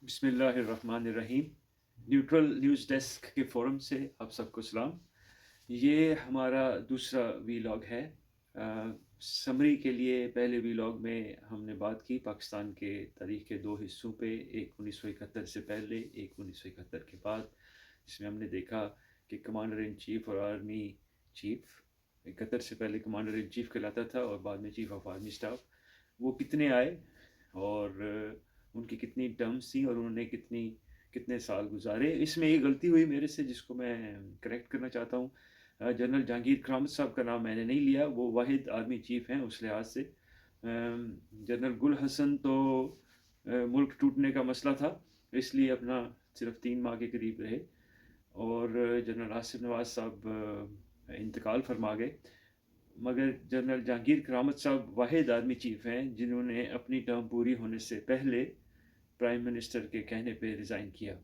बिस्मिल्लाहिर्रहमानिर्रहीम। Neutral news desk के forum से आप सबको सलाम। ये हमारा दूसरा वीलॉग है। समरी के लिए पहले वीलॉग में हमने बात की पाकिस्तान के तारीख़ के दो हिस्सों पे, एक 1971 से पहले, एक 1971 के बाद, जिसमें हमने देखा कि कमांडर इन चीफ़ और आर्मी चीफ़ 71 से पहले कमांडर इन चीफ़ कहलाता था और बाद में चीफ़ ऑफ आर्मी स्टाफ, वो कितने आए और उनकी कितनी टर्म्स थी और उन्होंने कितने साल गुजारे। इसमें एक गलती हुई मेरे से जिसको मैं करेक्ट करना चाहता हूँ। जनरल जहांगीर करामत साहब का नाम मैंने नहीं लिया, वो वाहिद आर्मी चीफ हैं उस लिहाज से। जनरल गुल हसन तो मुल्क टूटने का मसला था, इसलिए अपना सिर्फ 3 माह के करीब रहे और जनरल आसिफ नवाज साहब इंतकाल फरमा गए। मगर जनरल जहांगीर करामत साहब वाहिद आर्मी चीफ हैं जिन्होंने अपनी टर्म पूरी होने से पहले प्राइम मिनिस्टर के कहने पे रिज़ाइन किया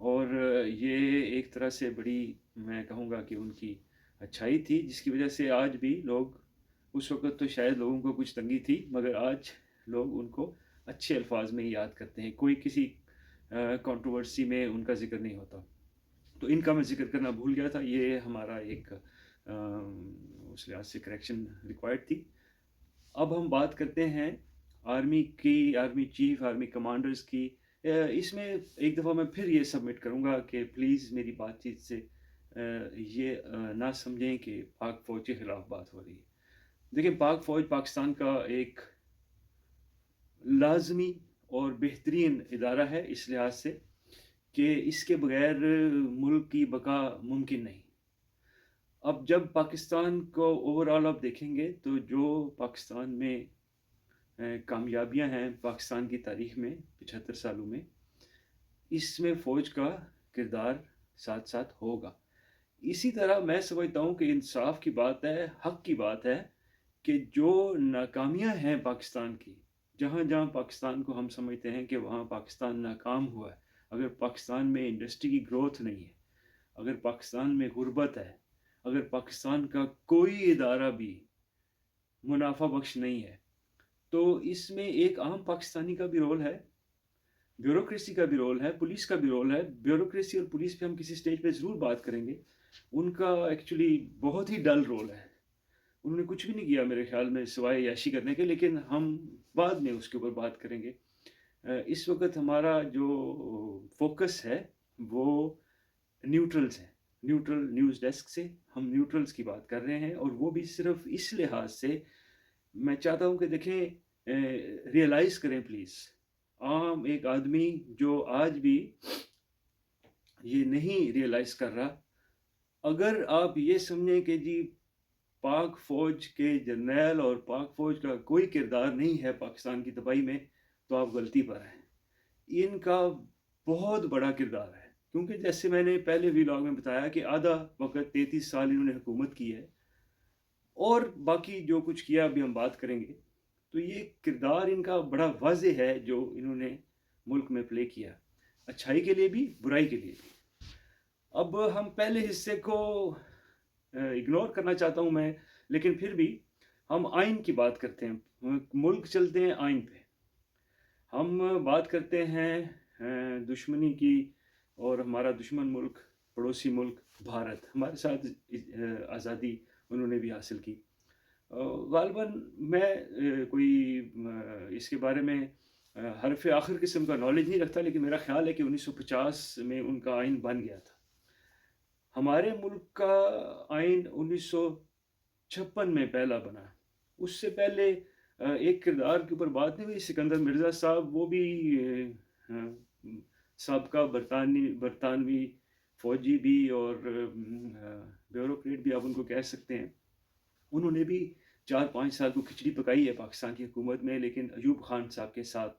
और ये एक तरह से बड़ी, मैं कहूँगा कि उनकी अच्छाई थी, जिसकी वजह से आज भी लोग, उस वक़्त तो शायद लोगों को कुछ तंगी थी मगर आज लोग उनको अच्छे अल्फाज में ही याद करते हैं। कोई किसी कंट्रोवर्सी में उनका ज़िक्र नहीं होता। तो इनका मैं ज़िक्र करना भूल गया था। ये हमारा एक उस लिहाज से करेक्शन रिक्वायर्ड थी। अब हम बात करते हैं आर्मी की, आर्मी चीफ, आर्मी कमांडर्स की। इसमें एक दफ़ा मैं फिर ये सबमिट करूँगा कि प्लीज़ मेरी बातचीत से ये ना समझें कि पाक फ़ौज के ख़िलाफ़ बात हो रही है। देखिए, पाक फ़ौज पाकिस्तान का एक लाज़मी और बेहतरीन इदारा है इस लिहाज से कि इसके बगैर मुल्क की बका मुमकिन नहीं। अब जब पाकिस्तान को ओवरऑल आप देखेंगे तो जो पाकिस्तान में कामयाबियां हैं पाकिस्तान की तारीख में 75 सालों में, इसमें फ़ौज का किरदार साथ साथ होगा। इसी तरह मैं समझता हूँ कि इंसाफ की बात है, हक की बात है कि जो नाकामियां हैं पाकिस्तान की, जहाँ जहाँ पाकिस्तान को हम समझते हैं कि वहाँ पाकिस्तान नाकाम हुआ है, अगर पाकिस्तान में इंडस्ट्री की ग्रोथ नहीं है, अगर पाकिस्तान में गुर्बत है, अगर पाकिस्तान का कोई इदारा भी मुनाफा बख्श नहीं है, तो इसमें एक आम पाकिस्तानी का भी रोल है, ब्यूरोक्रेसी का भी रोल है, पुलिस का भी रोल है। ब्यूरोक्रेसी और पुलिस पे हम किसी स्टेज पे ज़रूर बात करेंगे। उनका एक्चुअली बहुत ही डल रोल है। उन्होंने कुछ भी नहीं किया मेरे ख़्याल में सिवाय याशी करने के, लेकिन हम बाद में उसके ऊपर बात करेंगे। इस वक़्त हमारा जो फ़ोकस है वो न्यूट्रल्स है। न्यूट्रल न्यूज़ डेस्क से हम न्यूट्रल्स की बात कर रहे हैं और वो भी सिर्फ़ इस लिहाज से, मैं चाहता हूँ कि देखें, रियलाइज़ करें प्लीज़, आम एक आदमी जो आज भी ये नहीं रियलाइज़ कर रहा, अगर आप ये समझें कि जी पाक फ़ौज के जर्नैल और पाक फ़ौज का कोई किरदार नहीं है पाकिस्तान की तबाही में, तो आप गलती पर हैं। इनका बहुत बड़ा किरदार है, क्योंकि जैसे मैंने पहले व्लॉग में बताया कि आधा वक़्त 33 साल इन्होंने हुकूमत की है और बाकी जो कुछ किया अभी हम बात करेंगे। तो ये किरदार इनका बड़ा वाज़ेह है जो इन्होंने मुल्क में प्ले किया, अच्छाई के लिए भी, बुराई के लिए भी। अब हम पहले हिस्से को इग्नोर करना चाहता हूँ मैं, लेकिन फिर भी हम आइन की बात करते हैं। मुल्क चलते हैं आइन पे। हम बात करते हैं दुश्मनी की, और हमारा दुश्मन मुल्क, पड़ोसी मुल्क भारत, हमारे साथ आज़ादी उन्होंने भी हासिल की। ग़ालिबन मैं कोई इसके बारे में हरफ़ आखिर किस्म का नॉलेज नहीं रखता, लेकिन मेरा ख़्याल है कि 1950 में उनका आइन बन गया था। हमारे मुल्क का आइन 1956 में पहला बना। उससे पहले एक किरदार के ऊपर बात नहीं हुई, सिकंदर मिर्ज़ा साहब, वो भी साबका बरतानवी फ़ौजी भी और ब्यूरोक्रेट भी आप उनको कह सकते हैं। उन्होंने भी 4-5 साल को खिचड़ी पकाई है पाकिस्तान की हुकूमत में, लेकिन अयूब खान साहब के साथ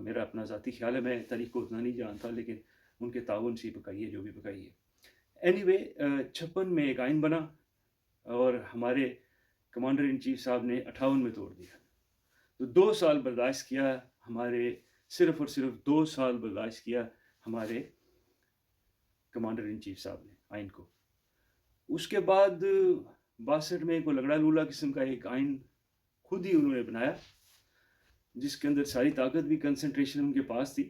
मेरा अपना ज़ाती ख़्याल है, मैं तारीख़ को उतना नहीं जानता, लेकिन उनके ताउन से ही पकाई है जो भी पकाई है। एनीवे 56 में एक आइन बना और हमारे कमांडर इन चीफ साहब ने 58 में तोड़ दिया। तो 2 साल बर्दाश्त किया हमारे, सिर्फ़ और सिर्फ़ 2 साल बर्दाश्त किया हमारे कमांडर इन चीफ साहब ने आइन को। उसके बाद 62 में कोई लगड़ा लूला किस्म का एक आइन खुद ही उन्होंने बनाया, जिसके अंदर सारी ताकत भी कंसंट्रेशन उनके पास थी।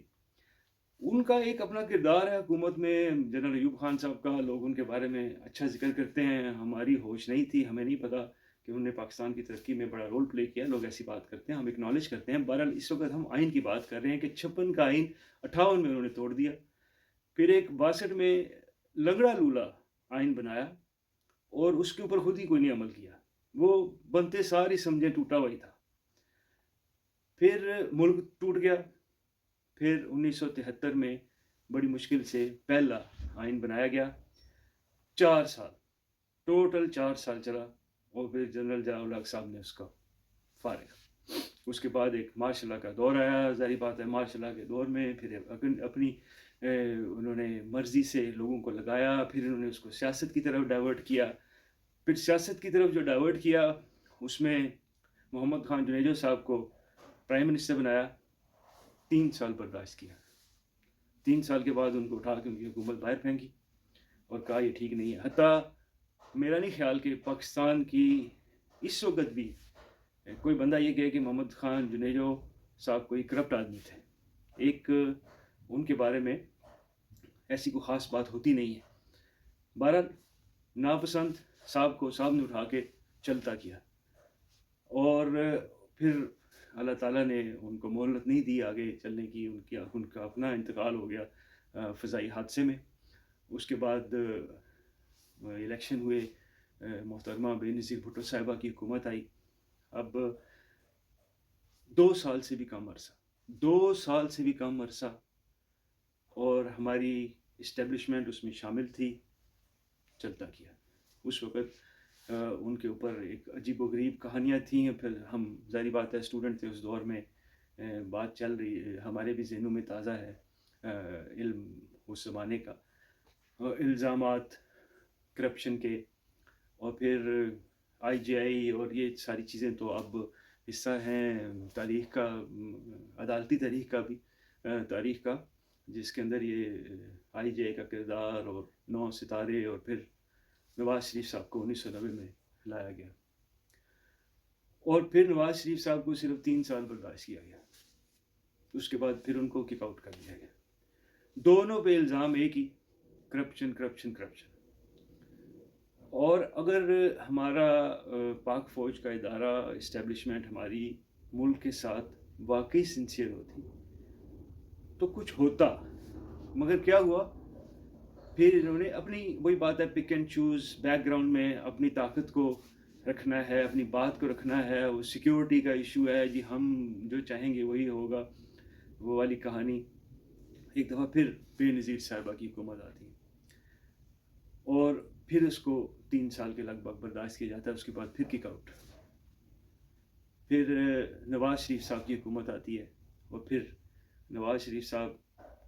ان کا ایک اپنا کردار ہے حکومت میں، جنرل ایوب خان صاحب کا لوگ ان کے بارے میں اچھا ذکر کرتے ہیں، ہماری ہوش نہیں تھی، ہمیں نہیں پتہ کہ انہوں نے پاکستان کی ترقی میں بڑا رول پلے کیا، لوگ ایسی بات کرتے ہیں، ہم اکنالج کرتے ہیں۔ بہرحال اس وقت ہم آئین کی بات کر رہے ہیں کہ 56 کا آئین 58 میں انہوں نے توڑ دیا، پھر ایک 62 میں لنگڑا لولا آئین بنایا اور اس کے اوپر خود ہی کوئی نہیں عمل کیا، وہ بنتے ساری سمجھے ٹوٹا ہوا ہی تھا۔ پھر ملک ٹوٹ گیا، پھر 1973 میں بڑی مشکل سے پہلا آئین بنایا گیا، 4 سال ٹوٹل 4 سال چلا، اور پھر جنرل ضیاء الحق صاحب نے اس کا فارغ۔ اس کے بعد ایک مارشل لا کا دور آیا، ظاہری بات ہے مارشل لا کے دور میں پھر اپنی انہوں نے مرضی سے لوگوں کو لگایا، پھر انہوں نے اس کو سیاست کی طرف ڈائیورٹ کیا، پھر سیاست کی طرف جو ڈائیورٹ کیا اس میں محمد خان جنیجو صاحب کو پرائم منسٹر بنایا، 3 سال برداشت کیا، 3 سال کے بعد ان کو اٹھا کے ان کی حکومت باہر پھینکی اور کہا یہ ٹھیک نہیں ہے۔ حتیٰ میرا نہیں خیال کہ پاکستان کی اس وقت بھی کوئی بندہ یہ کہے کہ محمد خان جنیجو صاحب کوئی کرپٹ آدمی تھے، ایک ان کے بارے میں ایسی کوئی خاص بات ہوتی نہیں ہے۔ بہرحال ناپسند صاحب کو صاحب نے اٹھا کے چلتا کیا، اور پھر اللہ تعالیٰ نے ان کو مہلت نہیں دی آگے چلنے کی، ان کا اپنا انتقال ہو گیا فضائی حادثے میں۔ اس کے بعد الیکشن ہوئے، محترمہ بے نظیر بھٹو صاحبہ کی حکومت آئی۔ اب 2 سال سے بھی کم عرصہ، 2 سال سے بھی کم عرصہ، اور ہماری اسٹیبلشمنٹ اس میں شامل تھی، چلتا کیا۔ اس وقت ان کے اوپر ایک عجیب و غریب کہانیاں تھیں، پھر ہم ظاہری بات ہے اسٹوڈنٹ تھے اس دور میں، بات چل رہی، ہمارے بھی ذہنوں میں تازہ ہے علم اس زمانے کا، الزامات کرپشن کے، اور پھر آئی جے آئی اور یہ ساری چیزیں تو اب حصہ ہیں تاریخ کا، عدالتی تاریخ کا، جس کے اندر یہ آئی جے آئی کا کردار اور 9 ستارے، اور پھر نواز شریف صاحب کو 1990 میں لایا گیا، اور پھر نواز شریف صاحب کو صرف 3 سال برداشت کیا گیا، اس کے بعد پھر ان کو کک آؤٹ کر دیا گیا۔ دونوں پہ الزام ایک ہی، کرپشن کرپشن کرپشن۔ اور اگر ہمارا پاک فوج کا ادارہ اسٹیبلشمنٹ ہماری ملک کے ساتھ واقعی سنسیئر ہوتی تو کچھ ہوتا، مگر کیا ہوا، پھر انہوں نے اپنی وہی بات ہے pick and choose, back ground میں اپنی طاقت کو رکھنا ہے، اپنی بات کو رکھنا ہے، وہ سیکیورٹی کا ایشو ہے جی، ہم جو چاہیں گے وہی ہوگا، وہ والی کہانی۔ ایک دفعہ پھر بے نظیر صاحبہ کی حکومت آتی ہے، اور پھر اس کو 3 سال کے لگ بھگ برداشت کیا جاتا ہے، اس کے بعد پھر کک آؤٹ۔ پھر نواز شریف صاحب کی حکومت آتی ہے، اور پھر نواز شریف صاحب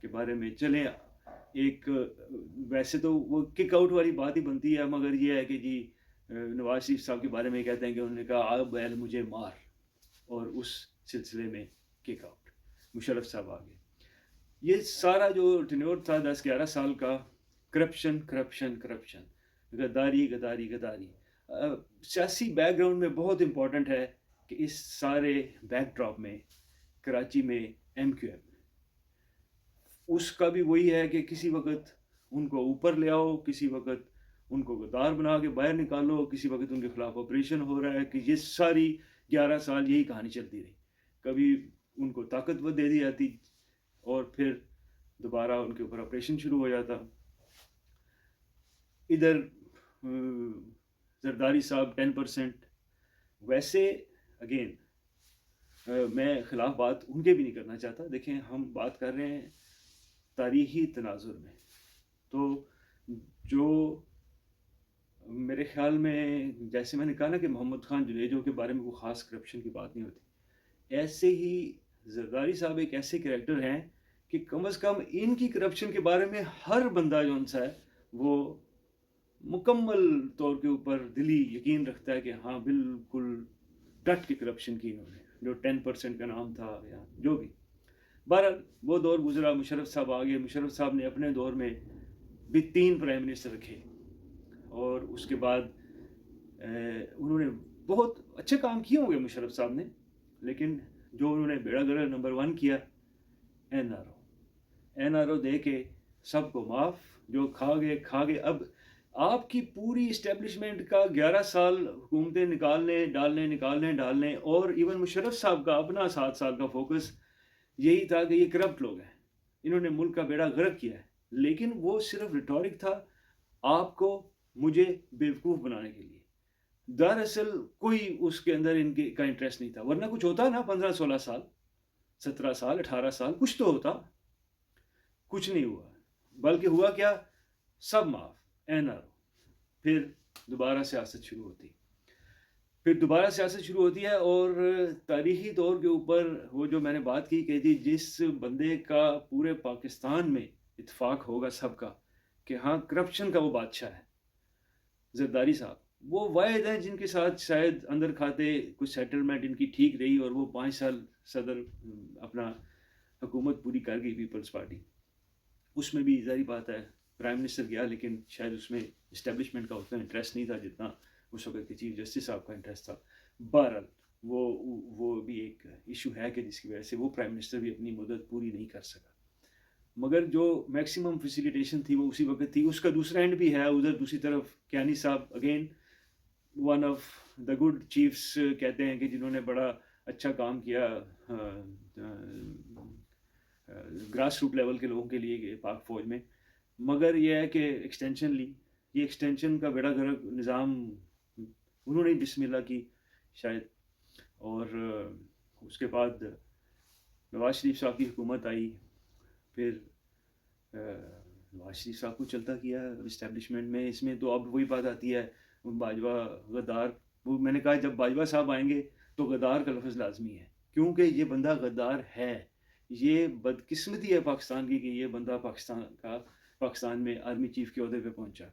کے بارے میں چلیں ایک، ویسے تو وہ کک آؤٹ والی بات ہی بنتی ہے، مگر یہ ہے کہ جی نواز شریف صاحب کے بارے میں کہتے ہیں کہ انہوں نے کہا آ بیل مجھے مار، اور اس سلسلے میں کک آؤٹ، مشرف صاحب آ گئے۔ یہ سارا جو ٹینیور تھا 10-11 سال کا، کرپشن کرپشن کرپشن، غداری غداری غداری۔ سیاسی بیک گراؤنڈ میں بہت امپورٹنٹ ہے کہ اس سارے بیک ڈراپ میں کراچی میں ایم کیو ایم، اس کا بھی وہی ہے کہ کسی وقت ان کو اوپر لے آؤ، کسی وقت ان کو غدار بنا کے باہر نکالو، کسی وقت ان کے خلاف آپریشن ہو رہا ہے، کہ یہ ساری 11 سال یہی کہانی چلتی رہی۔ کبھی ان کو طاقتور دے دی جاتی، اور پھر دوبارہ ان کے اوپر آپریشن شروع ہو جاتا۔ ادھر زرداری صاحب 10%، ویسے اگین میں خلاف بات ان کے بھی نہیں کرنا چاہتا، دیکھیں ہم بات کر رہے ہیں تاریخی تناظر میں، تو جو میرے خیال میں، جیسے میں نے کہا نا کہ محمد خان جنیجو کے بارے میں کوئی خاص کرپشن کی بات نہیں ہوتی، ایسے ہی زرداری صاحب ایک ایسے کریکٹر ہیں کہ کم از کم ان کی کرپشن کے بارے میں ہر بندہ جو ان سا ہے وہ مکمل طور کے اوپر دلی یقین رکھتا ہے کہ ہاں بالکل ڈٹ کی کرپشن کی انہوں نے، جو 10% کا نام تھا یا جو بھی۔ بہرحال وہ دور گزرا، مشرف صاحب آ گئے، مشرف صاحب نے اپنے دور میں بھی 3 پرائم منسٹر رکھے، اور اس کے بعد انہوں نے بہت اچھے کام کیے ہوں گے مشرف صاحب نے، لیکن جو انہوں نے بیڑا گرک نمبر 1 کیا، این آر او، NRO दे के सबको माफ़, जो खा गए खा गए। अब आपकी पूरी इस्टेब्लिशमेंट का 11 साल हुकूमतें निकालने और इवन मुशर्रफ साहब का अपना 7 साल का फोकस यही था कि ये करप्ट लोग हैं, इन्होंने मुल्क का बेड़ा गर्क किया है। लेकिन वो सिर्फ रिटॉरिक था, आपको मुझे बेवकूफ़ बनाने के लिए। दरअसल कोई उसके अंदर इनके का इंटरेस्ट नहीं था, वरना कुछ होता ना 15-16 साल, 17 साल, 18 साल, कुछ तो होता। कुछ नहीं हुआ, बल्कि हुआ क्या, सब माफ़, NRO। फिर दोबारा सियासत शुरू होती है और तारीखी तौर के ऊपर वो जो मैंने बात की कि जी जिस बंदे का पूरे पाकिस्तान में इत्तेफाक होगा सबका कि हाँ करप्शन का वो बादशाह है, जरदारी साहब, वो वाहिद हैं जिनके साथ शायद अंदर खाते कुछ सेटलमेंट इनकी ठीक रही और वो 5 साल सदर अपना हुकूमत पूरी कर गई पीपल्स पार्टी। उसमें भी ज़ाहिर बात है प्राइम मिनिस्टर गया, लेकिन शायद उसमें इस्टेब्लिशमेंट का उतना इंटरेस्ट नहीं था जितना उस वक्त के चीफ जस्टिस साहब का इंटरेस्ट था। बहरहाल वो भी एक इशू है कि जिसकी वजह से वो प्राइम मिनिस्टर भी अपनी मुद्दत पूरी नहीं कर सका। मगर जो मैक्सिमम फैसिलिटेशन थी वो उसी वक्त थी। उसका दूसरा एंड भी है, उधर दूसरी तरफ कियानी साहब again one of the good chiefs कहते हैं कि जिन्होंने बड़ा अच्छा काम किया ग्रास रूट लेवल के लोगों के लिए पाक फौज में। मगर यह है कि एक्सटेंशन ली, ये एक्सटेंशन का बेड़ा गर्क निज़ाम उन्होंने बिस्मिल्लाह की शायद। और उसके बाद नवाज शरीफ साहब की हुकूमत आई, फिर नवाज शरीफ साहब को चलता किया इस्टेब्लिशमेंट में। इसमें तो अब वही बात आती है बाजवा गद्दार, वो मैंने कहा जब बाजवा साहब आएंगे तो गद्दार का लफ्ज़ लाजमी है, क्योंकि ये बंदा गद्दार है। ये बदकिस्मती है पाकिस्तान की कि ये बंदा पाकिस्तान में आर्मी चीफ के ओहदे पे पहुंचा।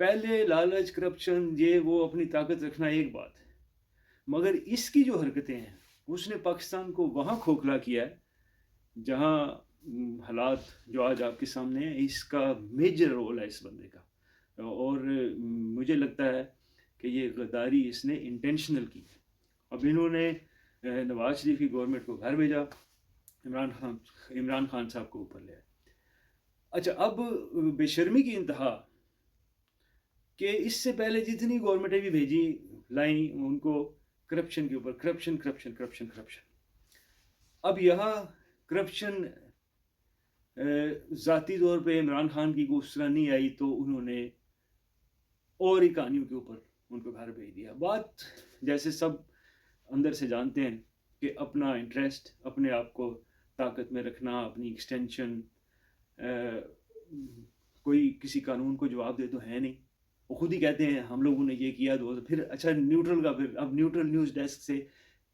पहले लालच करप्शन ये वो अपनी ताकत रखना एक बात है, मगर इसकी जो हरकतें हैं उसने पाकिस्तान को वहाँ खोखला किया है जहाँ हालात जो आज आपके सामने हैं। इसका मेजर रोल है इस बंदे का, और मुझे लगता है कि ये गद्दारी इसने इंटेंशनल की। अब इन्होंने नवाज शरीफ की गवर्नमेंट को घर भेजा, इमरान खान साहब को ऊपर ले आए। अच्छा, अब बेशर्मी की इंतहा कि इससे पहले जितनी गवर्नमेंटें भी भेजी लाई उनको करप्शन के ऊपर करप्शन। अब यहाँ करप्शन ज़ाती तौर पे इमरान खान की उस तरह नहीं आई, तो उन्होंने और ही कहानियों के ऊपर उनको घर भेज दिया। बात जैसे सब अंदर से जानते हैं कि अपना इंटरेस्ट, अपने आप को ताकत में रखना, अपनी एक्सटेंशन, कोई किसी कानून को जवाब दे तो है नहीं। वो खुद ही कहते हैं हम लोगों ने ये किया तो फिर अच्छा न्यूट्रल का, फिर अब न्यूट्रल न्यूज़ डेस्क से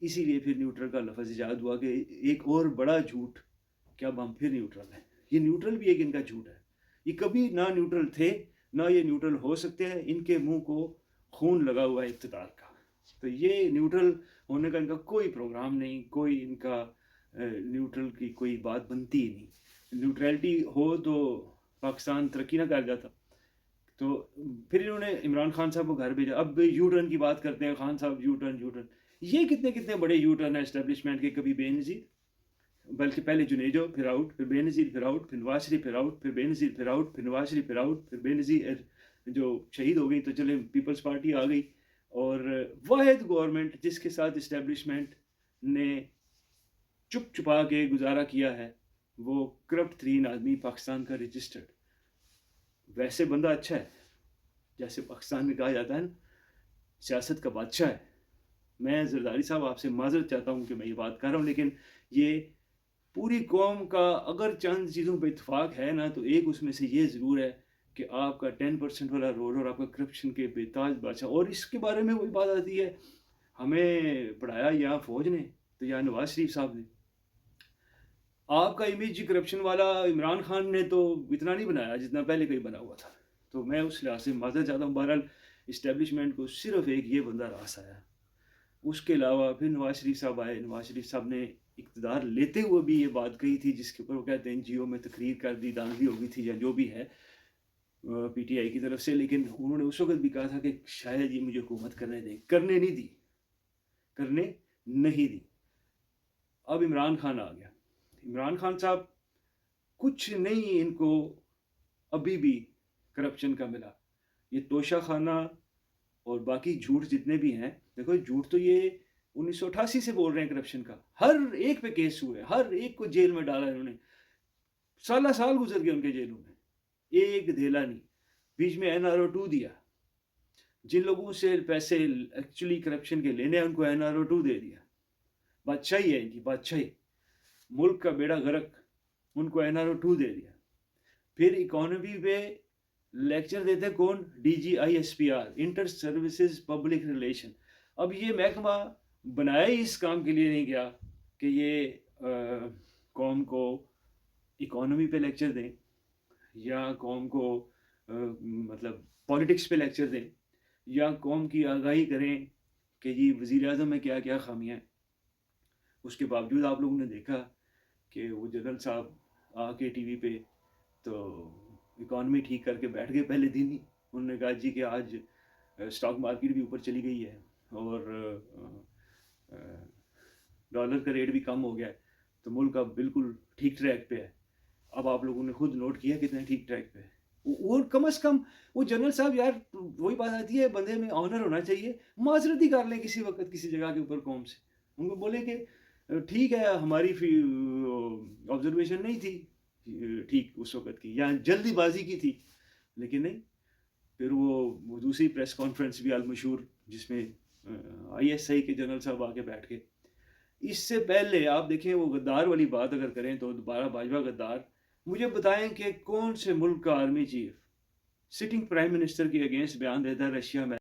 इसीलिए फिर न्यूट्रल का लफ्ज़ ईजाद हुआ कि एक और बड़ा झूठ कि अब हम फिर न्यूट्रल हैं। ये न्यूट्रल भी एक इनका झूठ है, ये कभी ना न्यूट्रल थे ना ये न्यूट्रल हो सकते हैं। इनके मुंह को खून लगा हुआ है इक़्तिदार का, तो ये न्यूट्रल होने का इनका कोई प्रोग्राम नहीं, कोई इनका न्यूट्रल की कोई बात बनती ही नहीं। न्यूट्रलिटी हो तो पाकिस्तान तरक्की ना कर जाता। तो फिर इन्होंने इमरान खान साहब को घर भेजा। अब यू टर्न की बात करते हैं, खान साहब यू टर्न। ये कितने कितने बड़े यू टर्न है एस्टेब्लिशमेंट के। कभी बेनज़ीर, बल्कि पहले जुनेजो फिर आउट, फिर बेनज़ीर फिर आउट, फिर नवाज शरीफ फिर आउट, फिर बेनज़ीर फिर आउट, फिर नवाज शरीफ फिर आउट, फिर बेनज़ीर जो शहीद हो गई तो चले पीपल्स पार्टी आ गई। और वाहिद गवर्नमेंट जिसके साथ इस्टेब्लिशमेंट ने चुप चुपा के गुजारा किया है वो करप्ट तरीन आदमी पाकिस्तान का रजिस्टर्ड। वैसे बंदा अच्छा है, जैसे पाकिस्तान में कहा जाता है ना सियासत का बादशाह है। मैं जरदारी साहब आपसे माजरत चाहता हूँ कि मैं ये बात कर रहा हूँ, लेकिन ये पूरी कौम का अगर चंद चीज़ों पे इत्तेफाक है ना, तो एक उसमें से ये ज़रूर है कि आपका 10% वाला रोल और आपका करप्शन के बेताज बादशाह। और इसके बारे में वही बात आती है, हमें पढ़ाया यहाँ फौज ने तो यहाँ नवाज शरीफ साहब ने। आपका इमेज करप्शन वाला इमरान खान ने तो इतना नहीं बनाया जितना पहले कहीं बना हुआ था। तो मैं उस लिहाज से माजरत चाहता हूँ। बहरहाल इस्टेब्लिशमेंट को सिर्फ एक ये बंदा रास आया, उसके अलावा फिर नवाज शरीफ साहब आए। नवाज शरीफ साहब ने इक़्तिदार लेते हुए भी ये बात कही थी जिसके ऊपर वो कहते हैं NGO में तकरीर कर दी, दांधली हो गई थी या जो भी है PTI की तरफ से। लेकिन उन्होंने उस वक्त भी कहा था कि शायद ये मुझे हुकूमत करने दें, करने नहीं दी। अब इमरान खान आ गया। इमरान खान साहब कुछ नहीं इनको अभी भी करप्शन का मिला। ये तोशा खाना और बाकी झूठ जितने भी हैं, देखो झूठ तो ये 1988 से बोल रहे हैं करप्शन का, हर एक पे केस हुए, हर एक को जेल में डाला इन्होंने, साल साल गुजर गए उनके जेलों में, एक धेला नहीं। बीच में NRO 2 दिया, जिन लोगों से पैसे एक्चुअली करप्शन के लेने हैं उनको NRO 2 दे दिया। बादशाही है इनकी, बादशाही, मुल्क का बेड़ा गर्क, उनको NRO 2 दे दिया। फिर इकोनॉमी पे लेक्चर देते कौन? DGISPR, inter services public relation. अब ये महकमा बनाया ही इस काम के लिए नहीं गया कि ये कौम को इकोनॉमी पे लेक्चर दें या कौम को मतलब पॉलिटिक्स पे लेक्चर दें या कौम की आगाही करें कि जी वज़ीर आज़म में क्या क्या खामियाँ हैं। उसके बावजूद आप लोगों ने देखा कि वो जनरल साहब आके टीवी पे तो इकॉनमी ठीक करके बैठ गए पहले दिन ही। उन्होंने कहा जी कि आज स्टॉक मार्केट भी ऊपर चली गई है और डॉलर का रेट भी कम हो गया है, तो मुल्क अब बिल्कुल ठीक ट्रैक पे है। अब आप लोगों ने खुद नोट किया कितने ठीक ट्रैक पे है। वो कम से कम वो जनरल साहब, यार वही बात आती है, बंदे में ऑनर होना चाहिए, माजरत ही कर लें किसी वक्त किसी जगह के ऊपर कौम से। उनको बोले कि ठीक है हमारी ऑब्जर्वेशन नहीं थी ठीक उस वक्त की, या जल्दीबाजी की थी, लेकिन नहीं। फिर वो दूसरी प्रेस कॉन्फ्रेंस भी अलमशहूर जिसमें ISI के जनरल साहब आके बैठ के, इससे पहले आप देखें वो गद्दार वाली बात अगर करें तो दोबारा बाजवा गद्दार, मुझे बताएं कि कौन से मुल्क का army chief sitting prime minister के अगेंस्ट बयान देता है रशिया में